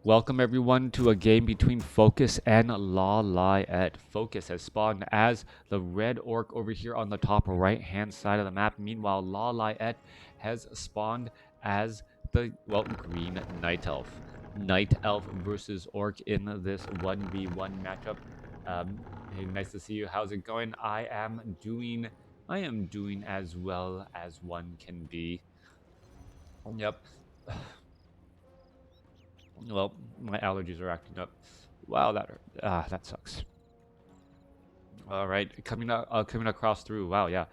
Welcome everyone to a game between FoCuS and LawLiet. FoCuS has spawned as the red orc over here on the top right hand side of the map. Meanwhile, LawLiet has spawned as the green night elf. Night elf versus orc in this 1v1 matchup. Hey, nice to see you. How's it going? I am doing as well as one can be. Yep. Well, my allergies are acting up. Wow, that sucks. All right, coming across through. Wow, yeah.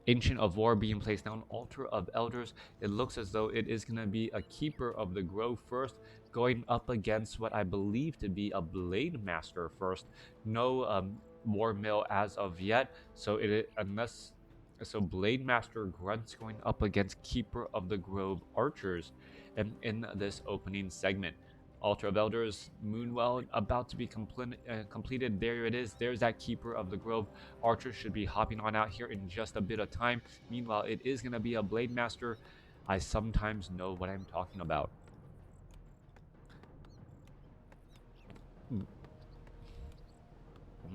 Ancient of War being placed down. Altar of Elders. It looks as though it is gonna be a Keeper of the Grove first, going up against what I believe to be a Blade Master first. No War Mill as of yet. So Blade Master Grunts going up against Keeper of the Grove Archers, and in this opening segment. Altar of Elders, Moonwell about to be completed. There it is. There's that Keeper of the Grove. Archer should be hopping on out here in just a bit of time. Meanwhile, it is going to be a Blade Master. I sometimes know what I'm talking about.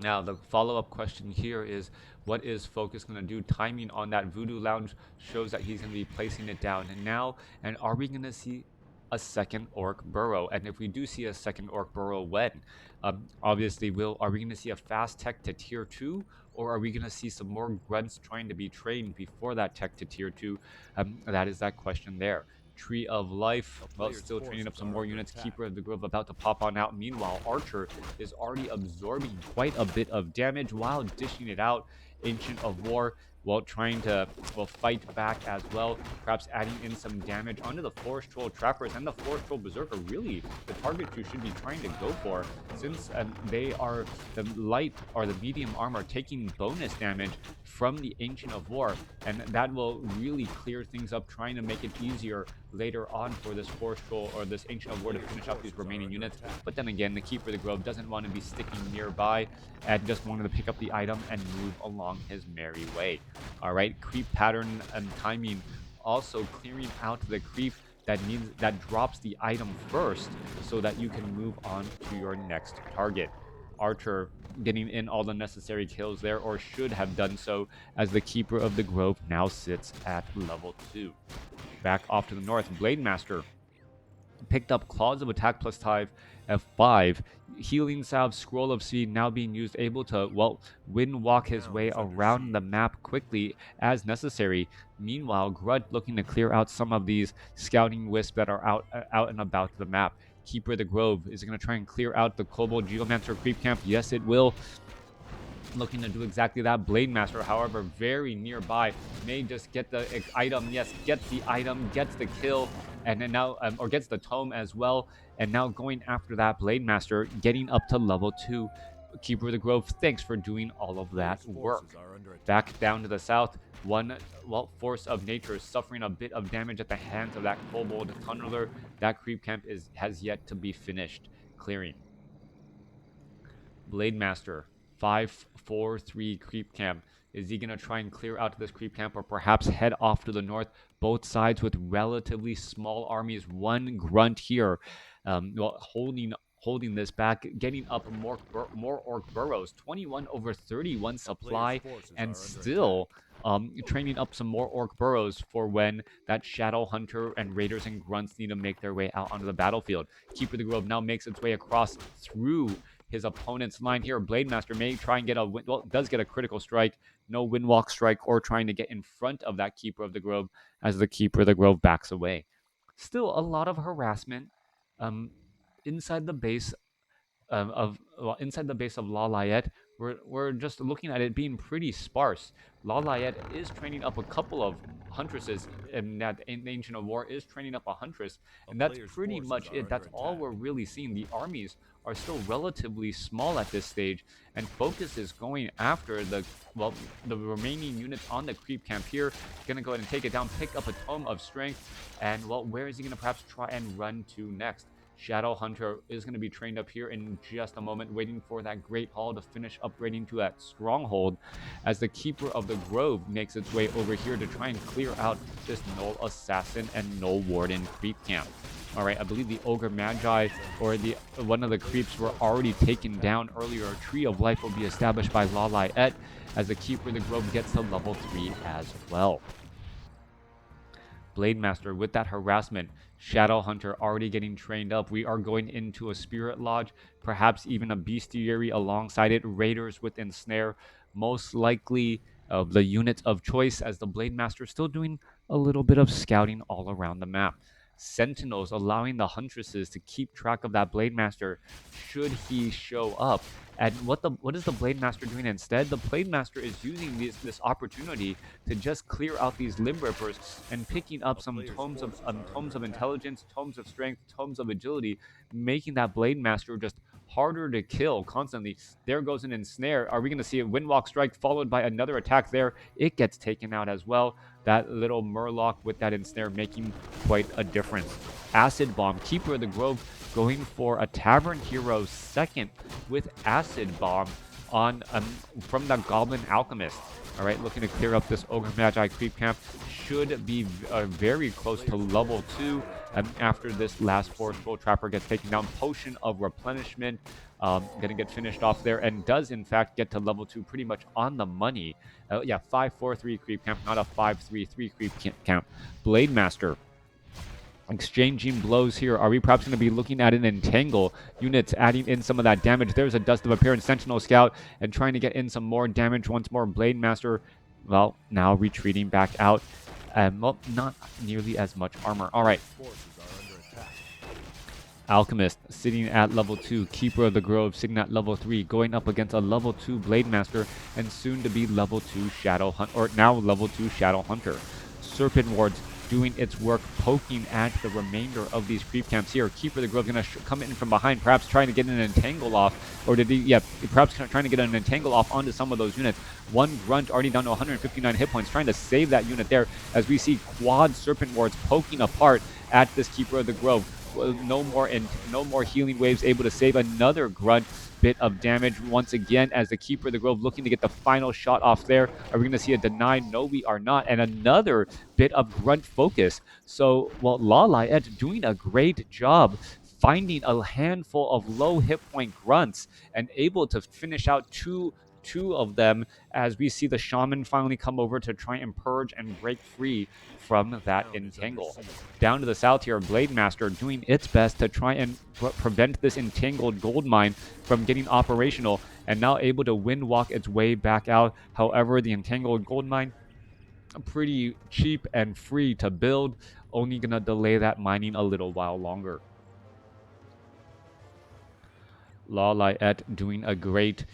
Now, the follow-up question here is, what is FoCuS going to do? Timing on that Voodoo Lounge shows that he's going to be placing it down now. And are we going to see a second orc burrow? And if we do see a second orc burrow, when? Obviously, are we going to see a fast tech to tier 2? Or are we going to see some more grunts trying to be trained before that tech to tier 2? That is that question there. Tree of Life, well, still training up some more units. Keeper of the Grove about to pop on out. Meanwhile, Archer is already absorbing quite a bit of damage while dishing it out. Ancient of War, while trying to fight back as well, perhaps adding in some damage onto the Forest Troll Trappers and the Forest Troll Berserker. Really, the target you should be trying to go for, since they are the light or the medium armor taking bonus damage from the Ancient of War, and that will really clear things up, trying to make it easier later on for this Forest Troll or this Ancient of War to finish off these remaining units. But then again, the Keeper of the Grove doesn't want to be sticking nearby and just wanted to pick up the item and move along his merry way. All right, creep pattern and timing, also clearing out the creep that drops the item first so that you can move on to your next target. Archer getting in all the necessary kills there, or should have done so, as the Keeper of the Grove now sits at level 2. Back off to the north, Blade Master picked up Claws of Attack plus 5 F5. Healing Salve, Scroll of Speed now being used, able to, wind walk his way around the map quickly as necessary. Meanwhile, Grunt looking to clear out some of these Scouting Wisps that are out and about the map. Keeper of the Grove is going to try and clear out the Kobold Geomancer creep camp. Yes, it will. Looking to do exactly that. Blade Master, however, very nearby, may just get the item. Yes, gets the item, gets the kill, and then now, or gets the tome as well. And now going after that Blade Master, getting up to level 2. Keeper of the Grove, thanks for doing all of that work. Back down to the south, Force of Nature is suffering a bit of damage at the hands of that Kobold Tunneler. That creep camp has yet to be finished clearing. Blade Master, 5-4-3 creep camp. Is he going to try and clear out this creep camp, or perhaps head off to the north? Both sides with relatively small armies. One grunt here, holding this back, getting up more orc burrows. 21/31 supply, and still training up some more orc burrows for when that Shadow Hunter and Raiders and Grunts need to make their way out onto the battlefield. Keeper of the Grove now makes its way across through his opponent's line here. Blade Master may try and get does get a critical strike. No windwalk strike, or trying to get in front of that Keeper of the Grove as the Keeper of the Grove backs away. Still a lot of harassment inside the base inside the base of LawLiet. We're just looking at it being pretty sparse. LawLiet is training up a couple of Huntresses, and that Ancient of War is training up a Huntress, and that's pretty much it. That's all we're really seeing. The armies are still relatively small at this stage, and FoCuS is going after the remaining units on the creep camp here. Gonna go ahead and take it down, pick up a Tome of Strength, and where is he gonna perhaps try and run to next? Shadow Hunter is going to be trained up here in just a moment, waiting for that Great Hall to finish upgrading to that Stronghold, as the Keeper of the Grove makes its way over here to try and clear out this Null Assassin and Null Warden creep camp. All right, I believe the Ogre Magi or the one of the creeps were already taken down earlier. A Tree of Life will be established by LawLiet as the Keeper of the Grove gets to level 3 as well. Blade Master with that harassment. Shadow Hunter already getting trained up. We are going into a Spirit Lodge, perhaps even a Bestiary alongside it. Raiders with Ensnare, most likely the unit of choice, as the Blade Master still doing a little bit of scouting all around the map. Sentinels allowing the Huntresses to keep track of that Blade Master should he show up. And what is the Blade Master doing instead? The Blade Master is using this opportunity to just clear out these Limb Rippers and picking up some tomes of intelligence, tomes of strength, tomes of agility, making that Blade Master just harder to kill constantly. There goes an Ensnare. Are we going to see a Windwalk Strike followed by another attack there? It gets taken out as well. That little Murloc with that Ensnare making quite a difference. Acid Bomb, Keeper of the Grove going for a Tavern Hero second with Acid Bomb on from the Goblin Alchemist. All right, looking to clear up this Ogre Magi creep camp. Should be very close to level 2 after this last Forest Troll Trapper gets taken down. Potion of Replenishment going to get finished off there and does, in fact, get to level 2 pretty much on the money. Yeah, 5-4-3 creep camp, not a 5-3-3 creep camp. Blade Master exchanging blows here. Are we perhaps going to be looking at an Entangle? Units adding in some of that damage. There's a Dust of Appearance Sentinel Scout and trying to get in some more damage once more. Blade Master, well, now retreating back out. Well, not nearly as much armor. All right. Alchemist sitting at level 2. Keeper of the Grove sitting at level 3. Going up against a level 2 Blade Master and soon to be level 2 Shadow Hunter, or now level 2 Shadow Hunter. Serpent Wards doing its work, poking at the remainder of these creep camps here. Keeper of the Grove going to come in from behind, perhaps trying to get an Entangle off, or did he, yeah, perhaps trying to get an Entangle off onto some of those units. One Grunt already down to 159 hit points, trying to save that unit there, as we see quad Serpent Wards poking apart at this Keeper of the Grove. No more healing waves, able to save another Grunt. Bit of damage once again as the Keeper of the Grove looking to get the final shot off there. Are we going to see a deny? No, we are not. And another bit of Grunt focus. So, well, LawLiet doing a great job finding a handful of low hit point Grunts and able to finish out two of them as we see the Shaman finally come over to try and purge and break free from that Entangle. Down to the south here, Blade Master doing its best to try and prevent this entangled gold mine from getting operational and now able to wind walk its way back out. However, the entangled gold mine, pretty cheap and free to build, only gonna delay that mining a little while longer. LawLiet doing a great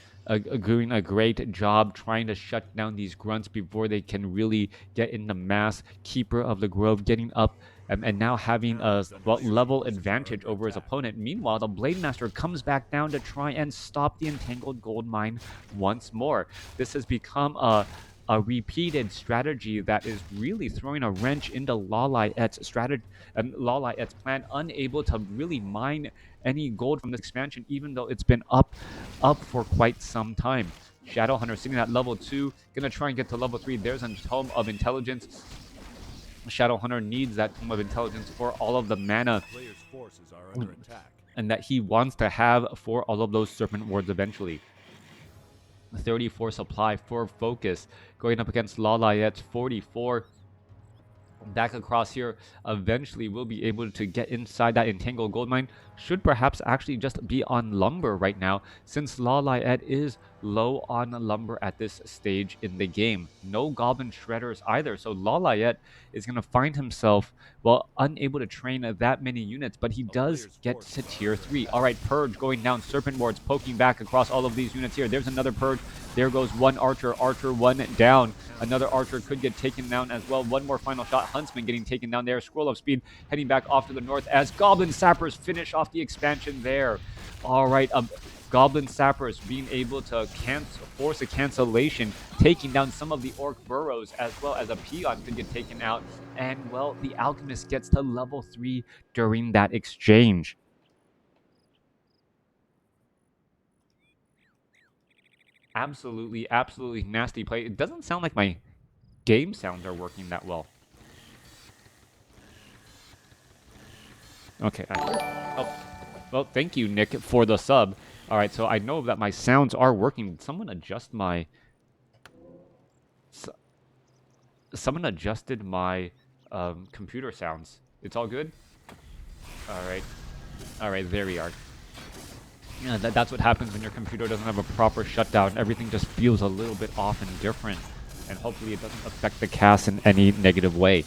job trying to shut down these Grunts before they can really get into mass. Keeper of the Grove getting up and now having a level advantage over his opponent. Meanwhile, the Blade Master comes back down to try and stop the entangled gold mine once more. This has become a repeated strategy that is really throwing a wrench into LawLiet's strategy, LawLiet's plan, unable to really mine any gold from this expansion, even though it's been up for quite some time. Shadow Hunter sitting at level 2, gonna try and get to level 3. There's a Tome of Intelligence. Shadow Hunter needs that Tome of Intelligence for all of the mana and that he wants to have for all of those Serpent Wards eventually. 34 supply for FoCuS going up against LawLiet's 44. Back across here, eventually we'll be able to get inside that entangled gold mine. Should perhaps actually just be on lumber right now, since LawLiet is low on lumber at this stage in the game. No goblin shredders either, so LawLiet is going to find himself, well, unable to train that many units, but he does get to tier 3. All right, Purge going down, Serpent Wards poking back across all of these units here. There's another Purge. There goes one Archer. Archer one down. Another Archer could get taken down as well. One more final shot. Huntsman getting taken down there. Scroll of Speed heading back off to the north as Goblin Sappers finish off the expansion there. All right, Goblin Sappers being able to force a cancellation, taking down some of the Orc Burrows, as well as a Peon could get taken out. And, well, the Alchemist gets to level 3 during that exchange. Absolutely nasty play. It doesn't sound like my game sounds are working that well. Okay. Oh, well, thank you, Nick, for the sub. All right, so I know that my sounds are working. Someone adjust my... Someone adjusted my computer sounds. It's all good? All right. All right, there we are. Yeah, that's what happens when your computer doesn't have a proper shutdown. Everything just feels a little bit off and different. And hopefully it doesn't affect the cast in any negative way.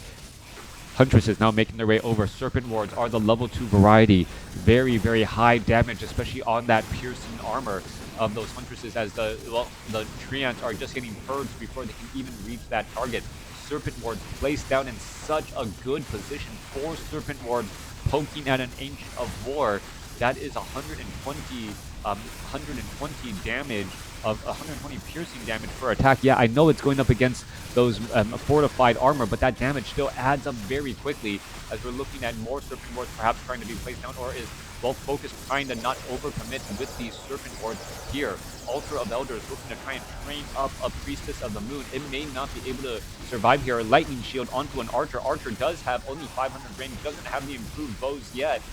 Huntresses now making their way over. Serpent wards are the level 2 variety. Very, very high damage, especially on that piercing armor of those Huntresses, as the Treants are just getting purged before they can even reach that target. Serpent wards placed down in such a good position. 4 Serpent wards poking at an Ancient of War. That is 120 damage of 120 piercing damage per attack. Yeah, I know it's going up against those fortified armor, but that damage still adds up very quickly as we're looking at more Serpent Wards perhaps trying to be placed down, or is FoCuS trying to not overcommit with these Serpent Wards here. Altar of Elders looking to try and train up a Priestess of the Moon. It may not be able to survive here. Lightning Shield onto an Archer. Archer does have only 500 range, doesn't have the improved bows yet.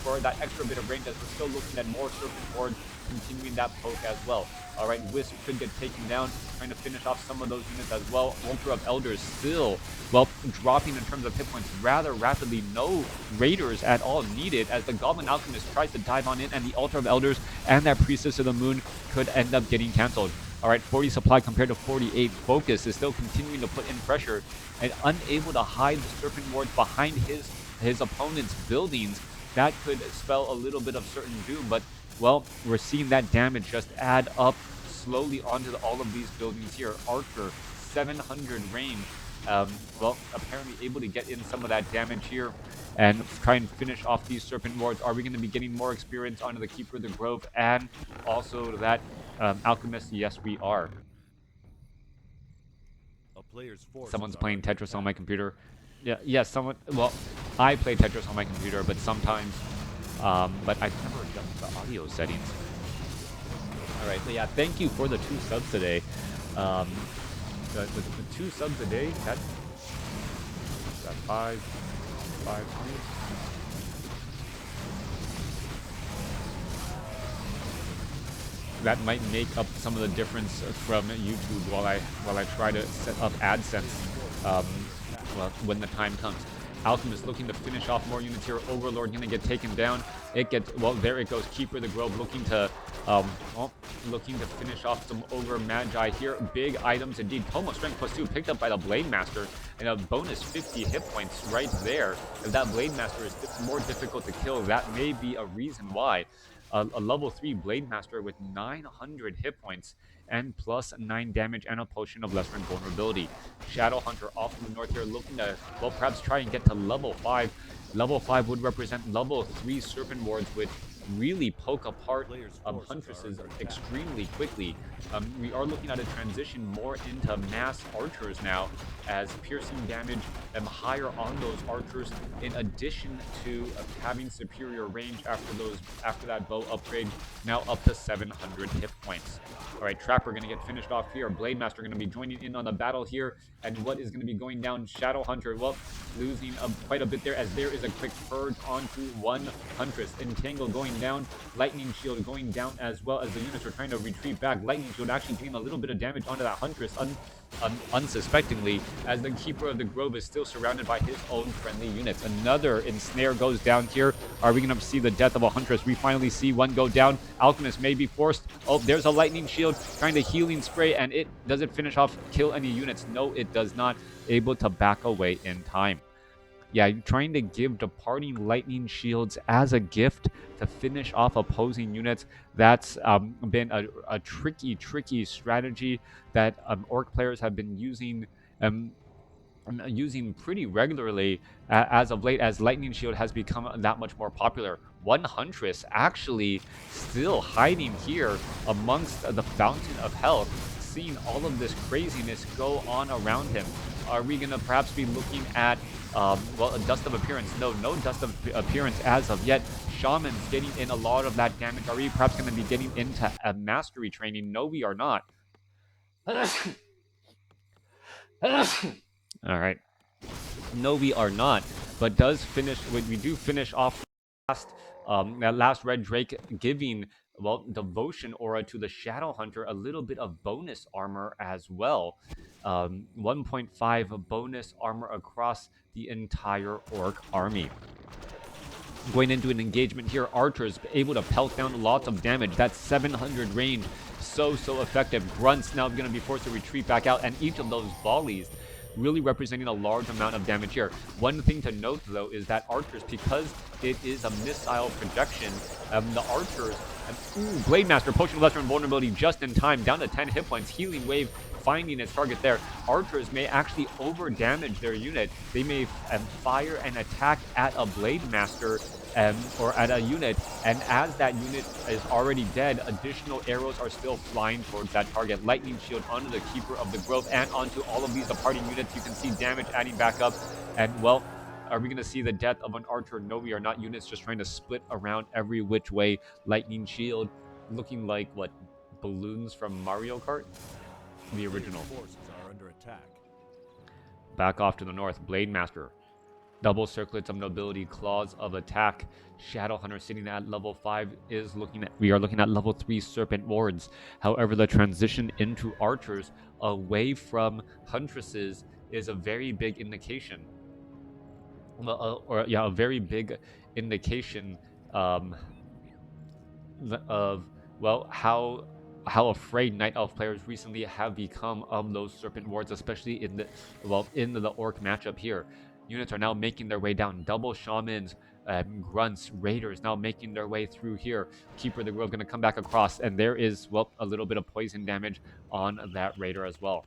For that extra bit of range, as we're still looking at more Serpent Wards continuing that poke as well. All right, Wisp could get taken down, trying to finish off some of those units as well. Altar of Elders still, well, dropping in terms of hit points rather rapidly. No Raiders at all needed as the Goblin Alchemist tries to dive on in, and the Altar of Elders and that Priestess of the Moon could end up getting canceled. All right, 40 supply compared to 48. FoCuS is still continuing to put in pressure and unable to hide the Serpent Wards behind his opponent's buildings. That could spell a little bit of certain doom, but, well, we're seeing that damage just add up slowly onto all of these buildings here. Archer, 700 range. Well, apparently able to get in some of that damage here and try and finish off these Serpent Wards. Are we going to be getting more experience onto the Keeper of the Grove and also that Alchemist? Yes, we are. Someone's playing Tetris on my computer. Yeah, someone. Well, I play Tetris on my computer, but sometimes, but I've never adjusted the audio settings. All right, but yeah, thank you for the 2 subs today. The 2 subs a day. That's 5, 20. That might make up some of the difference from YouTube while I try to set up AdSense. Well, when the time comes. Alchemist looking to finish off more units here. Overlord gonna get taken down. It gets, well, there it goes. Keeper of the Grove looking to finish off some Ogre Magi here. Big items indeed. Pomo Strength +2 picked up by the Blade Master, and a bonus 50 hit points right there. If that Blade Master is more difficult to kill, that may be a reason why. A level 3 Blade Master with 900 hit points and +9 damage and a potion of lesser invulnerability. Shadow Hunter off to the north here, looking to, well, perhaps try and get to level 5. Level 5 would represent level 3 Serpent Wards, which really poke apart Huntresses extremely quickly. We are looking at a transition more into mass archers now, as piercing damage higher on those archers, in addition to having superior range after that bow upgrade, now up to 700 hit points. All right, Trapper going to get finished off here. Blade Master going to be joining in on the battle here, and what is going to be going down? Shadow Hunter, well, losing quite a bit there, as there is a quick purge onto one Huntress. Entangle going down, Lightning Shield going down, as well as the units are trying to retreat back. Lightning Shield actually doing a little bit of damage onto that Huntress unsuspectingly, as the Keeper of the Grove is still surrounded by his own friendly units. Another Ensnare goes down here. Are we going to see the death of a Huntress? We finally see one go down. Alchemist may be forced. Oh, there's a Lightning Shield trying to healing spray, and does it finish off, kill any units? No, it does not. Able to back away in time. Yeah, trying to give departing lightning shields as a gift to finish off opposing units. That's been a tricky strategy that Orc players have been using pretty regularly as of late, as Lightning Shield has become that much more popular. One Huntress actually still hiding here amongst the Fountain of Health, seeing all of this craziness go on around him. Are we going to perhaps be looking at, well, a Dust of Appearance? No Dust of Appearance as of yet. Shaman's getting in a lot of that damage. Are we perhaps going to be getting into a Mastery training? No, we are not. All right. No, we are not. but we do finish off that last red drake, giving, well, devotion aura to the shadow hunter, a little bit of bonus armor as well. 1.5 bonus armor across the entire orc army. Going into an engagement here, archers able to pelt down lots of damage. That's 700 range, so effective. Grunts now going to be forced to retreat back out, and each of those volleys really representing a large amount of damage here. One thing to note, though, is that archers, because it is a missile projection, the archers, Blade Master, Potion of Lesser Invulnerability just in time, down to 10 hit points, Healing Wave finding its target there. Archers may actually over damage their unit. They may fire an attack at a Blade Master or at a unit, and as that unit is already dead, additional arrows are still flying towards that target. Lightning Shield onto the Keeper of the Grove and onto all of these departing units. You can see damage adding back up, and, well, are we going to see the death of an archer? No, we are not. Units just trying to split around every which way. Lightning Shield looking like, what, balloons from Mario Kart? The original. Forces are under attack. Back off to the north, Blade Master. Double circlets of nobility, claws of attack. Shadow Hunter sitting at level 5 is we are looking at level 3 Serpent Wards. However, the transition into archers away from huntresses is a very big indication. A very big indication of, well, how afraid Night Elf players recently have become of those Serpent Wards, especially in the Orc matchup here. Units are now making their way down. Double Shamans, Grunts, Raiders now making their way through here. Keeper of the Grove going to come back across, and there is, well, a little bit of poison damage on that Raider as well.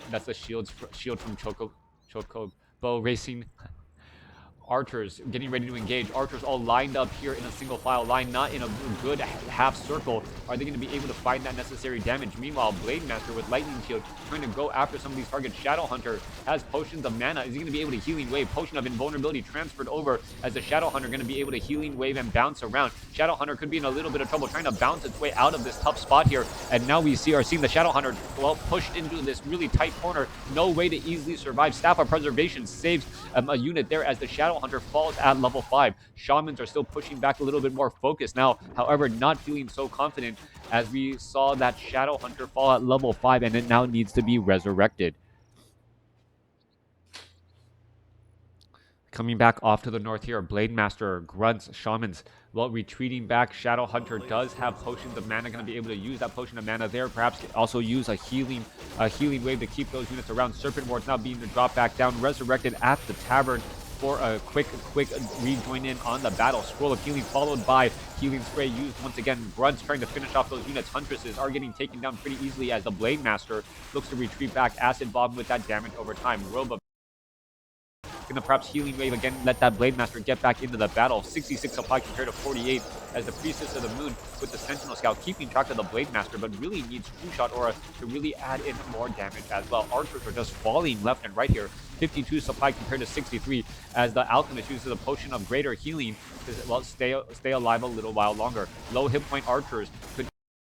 That's the shield from Chocobo Racing. Archers getting ready to engage. Archers all lined up here in a single file line, not in a good half circle. Are they going to be able to find that necessary damage? Meanwhile, Blade Master with Lightning Shield trying to go after some of these targets. Shadow Hunter has potions of mana. Is he going to be able to Healing Wave? Potion of Invulnerability transferred over as the Shadow Hunter going to be able to Healing Wave and bounce around. Shadow Hunter could be in a little bit of trouble trying to bounce its way out of this tough spot here. And now we are seeing the Shadow Hunter, well, pushed into this really tight corner. No way to easily survive. Staff of Preservation saves a unit there as the Shadow Hunter falls at level 5. Shamans are still pushing back a little bit more focused now, however, not feeling so confident as we saw that Shadow Hunter fall at level 5, and it now needs to be resurrected. Coming back off to the north here, Blade Master, Grunts, Shamans, well, retreating back. Shadow Hunter does have potions of mana, going to be able to use that potion of mana there. Perhaps also use a healing wave to keep those units around. Serpent Wards now being dropped back down, resurrected at the tavern for a quick rejoin in on the battle. Scroll of Healing followed by Healing Spray used once again. Grunts trying to finish off those units. Huntresses are getting taken down pretty easily as the Blade Master looks to retreat back. Acid Bomb with that damage over time. Robo gonna perhaps Healing Wave again, let that Blade Master get back into the battle. 66 supply compared to 48 as the Priestess of the Moon with the Sentinel Scout keeping track of the Blade Master, but really needs True Shot Aura to really add in more damage as well. Archers are just falling left and right here. 52 supply compared to 63 as the Alchemist uses a Potion of Greater Healing to, well, stay alive a little while longer. Low hit point archers could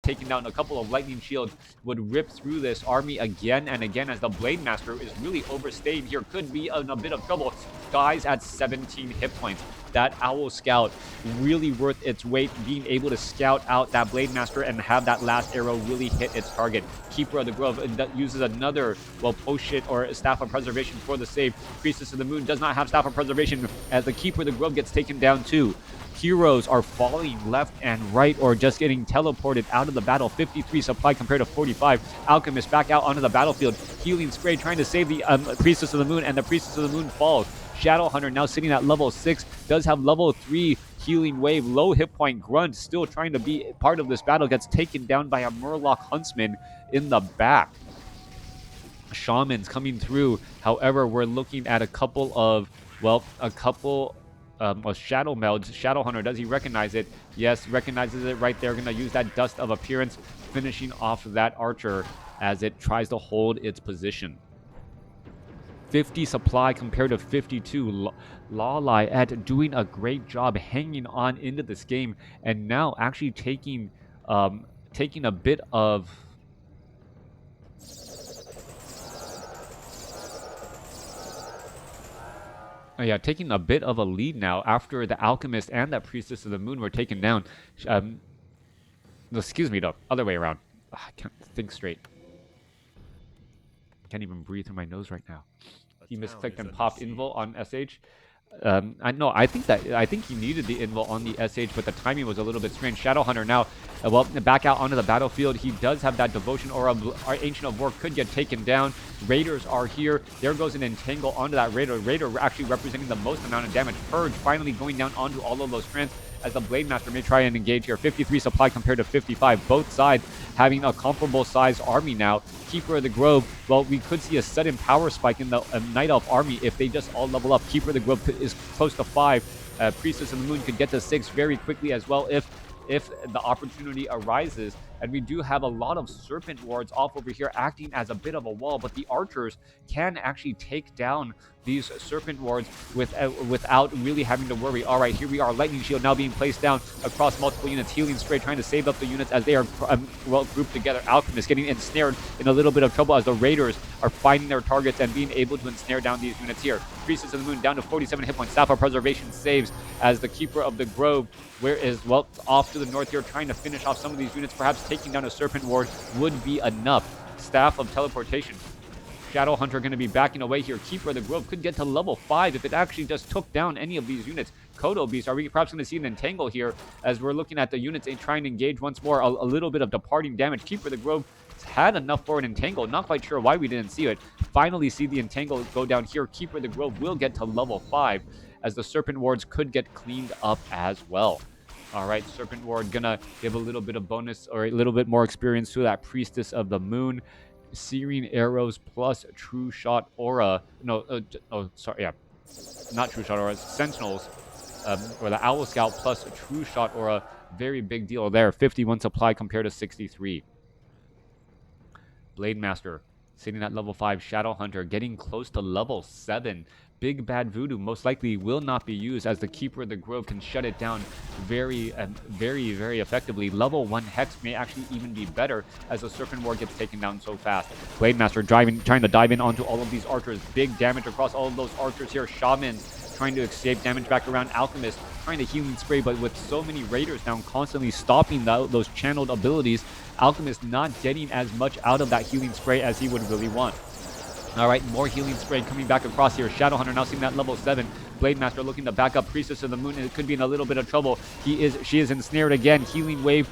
taking down a couple of Lightning Shields would rip through this army again and again as the Blade Master is really overstayed here. Could be in a bit of trouble. Dies at 17 hit points. That Owl Scout really worth its weight, being able to scout out that Blade Master and have that last arrow really hit its target. Keeper of the Grove that uses another, well, potion or Staff of Preservation for the save. Priestess of the Moon does not have Staff of Preservation as the Keeper of the Grove gets taken down too. Heroes are falling left and right or just getting teleported out of the battle. 53 supply compared to 45. Alchemist back out onto the battlefield. Healing Spray trying to save the Priestess of the Moon, and the Priestess of the Moon falls. Shadow Hunter now sitting at level 6. Does have level 3 Healing Wave. Low hit point Grunt still trying to be part of this battle. Gets taken down by a Murloc Huntsman in the back. Shamans coming through. However, we're looking at a couple of Shadow Melds. Shadow Hunter, does he recognize it? Yes, recognizes it right there. Going to use that Dust of Appearance, finishing off that Archer as it tries to hold its position. 50 supply compared to 52. LawLiet doing a great job hanging on into this game, and now actually taking a bit of Yeah, taking a bit of a lead now after the Alchemist and that Priestess of the Moon were taken down. Um, excuse me, the other way around. I can't think straight. Can't even breathe through my nose right now. He misclicked and popped invul on SH. I think he needed the invul on the SH, but the timing was a little bit strange. Shadowhunter now, back out onto the battlefield. He does have that devotion aura. Our Ancient of War could get taken down. Raiders are here. There goes an entangle onto that Raider. Raider actually representing the most amount of damage. Purge finally going down onto all of those strands as the Blade Master may try and engage here. 53 supply compared to 55. Both sides having a comparable size army now. Keeper of the Grove, well, we could see a sudden power spike in the Night Elf army if they just all level up. Keeper of the Grove is close to 5. Priestess of the Moon could get to 6 very quickly as well if the opportunity arises. And we do have a lot of Serpent Wards off over here acting as a bit of a wall, but the archers can actually take down these Serpent Wards without really having to worry. All right, here we are. Lightning Shield now being placed down across multiple units. Healing Spray trying to save up the units as they are well grouped together. Alchemist getting ensnared in a little bit of trouble as the Raiders are finding their targets and being able to ensnare down these units here. Priestess of the Moon down to 47 hit points. Staff of Preservation saves as the Keeper of the Grove, where is, well, off to the north here, trying to finish off some of these units. Perhaps taking down a Serpent Ward would be enough. Staff of Teleportation. Shadowhunter going to be backing away here. Keeper of the Grove could get to level 5 if it actually just took down any of these units. Kodo Beast, are we perhaps going to see an entangle here as we're looking at the units and trying to engage once more? A little bit of departing damage. Keeper of the Grove had enough for an entangle. Not quite sure why we didn't see it. Finally see the entangle go down here. Keeper of the Grove will get to level 5 as the Serpent Wards could get cleaned up as well. All right, Serpent Ward gonna give a little bit of bonus or a little bit more experience to that Priestess of the Moon. Searing Arrows plus True Shot Aura. No, sorry, yeah. Not True Shot Aura, Sentinels. Or the Owl Scout plus True Shot Aura. Very big deal there. 51 supply compared to 63. Blade Master sitting at level 5. Shadowhunter getting close to level 7. Big Bad Voodoo most likely will not be used as the Keeper of the Grove can shut it down very effectively. Level 1 Hex may actually even be better as the Serpent Ward gets taken down so fast. Blade Master trying to dive in onto all of these archers. Big damage across all of those archers here. Shamans trying to escape damage back around. Alchemist trying to Healing Spray, but with so many Raiders down constantly stopping those channeled abilities, Alchemist not getting as much out of that Healing Spray as he would really want. All right, more Healing Spray coming back across here. Shadowhunter now seeing that level 7. Blade Master looking to back up Priestess of the Moon, and it could be in a little bit of trouble. She is ensnared again. Healing Wave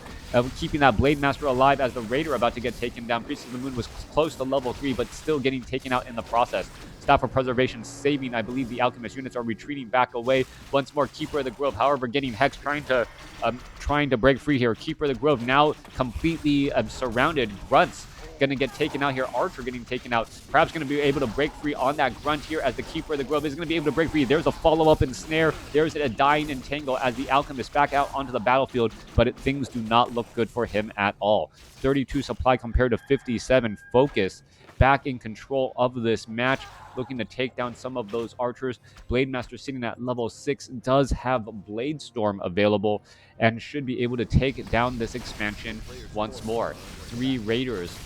keeping that Blade Master alive as the Raider about to get taken down. Priestess of the Moon was close to level 3, but still getting taken out in the process. Staff of Preservation saving, I believe the Alchemist units are retreating back away. Once more, Keeper of the Grove, however, getting Hex, trying to break free here. Keeper of the Grove now completely surrounded. Grunts going to get taken out here. Archer getting taken out. Perhaps going to be able to break free on that Grunt here as the Keeper of the Grove is going to be able to break free. There's a follow-up and snare. There's a dying entangle as the Alchemist back out onto the battlefield, but things do not look good for him at all. 32 supply compared to 57. FoCuS back in control of this match, looking to take down some of those archers. Blade Master sitting at level 6 does have Blade Storm available and should be able to take down this expansion once more. 3 Raiders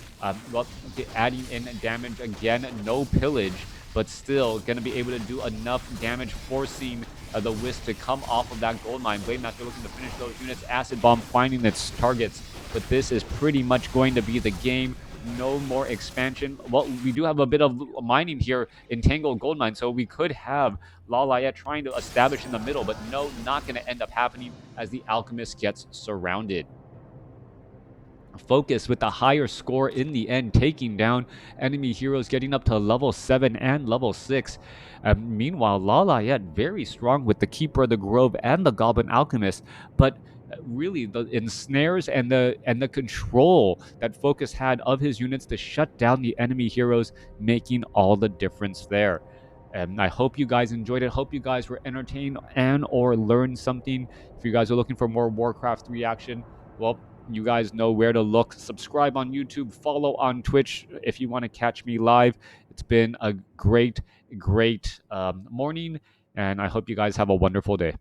adding in damage again. No pillage, but still going to be able to do enough damage, forcing the Wisp to come off of that gold mine. Blade Master looking to finish those units. Acid Bomb finding its targets, but this is pretty much going to be the game. No more expansion. Well, we do have a bit of mining here, Entangled Gold Mine, so we could have LawLiet trying to establish in the middle, but no, not going to end up happening as the Alchemist gets surrounded. FoCuS with the higher score in the end, taking down enemy heroes, getting up to level 7 and level 6. Meanwhile, LawLiet very strong with the Keeper of the Grove and the Goblin Alchemist, but really the ensnares and the control that FoCuS had of his units to shut down the enemy heroes, making all the difference there. And I hope you guys enjoyed it. Hope you guys were entertained and or learned something. If you guys are looking for more WarCraft 3 action, well, you guys know where to look. Subscribe on YouTube, follow on Twitch if you want to catch me live. It's been a great morning, and I hope you guys have a wonderful day.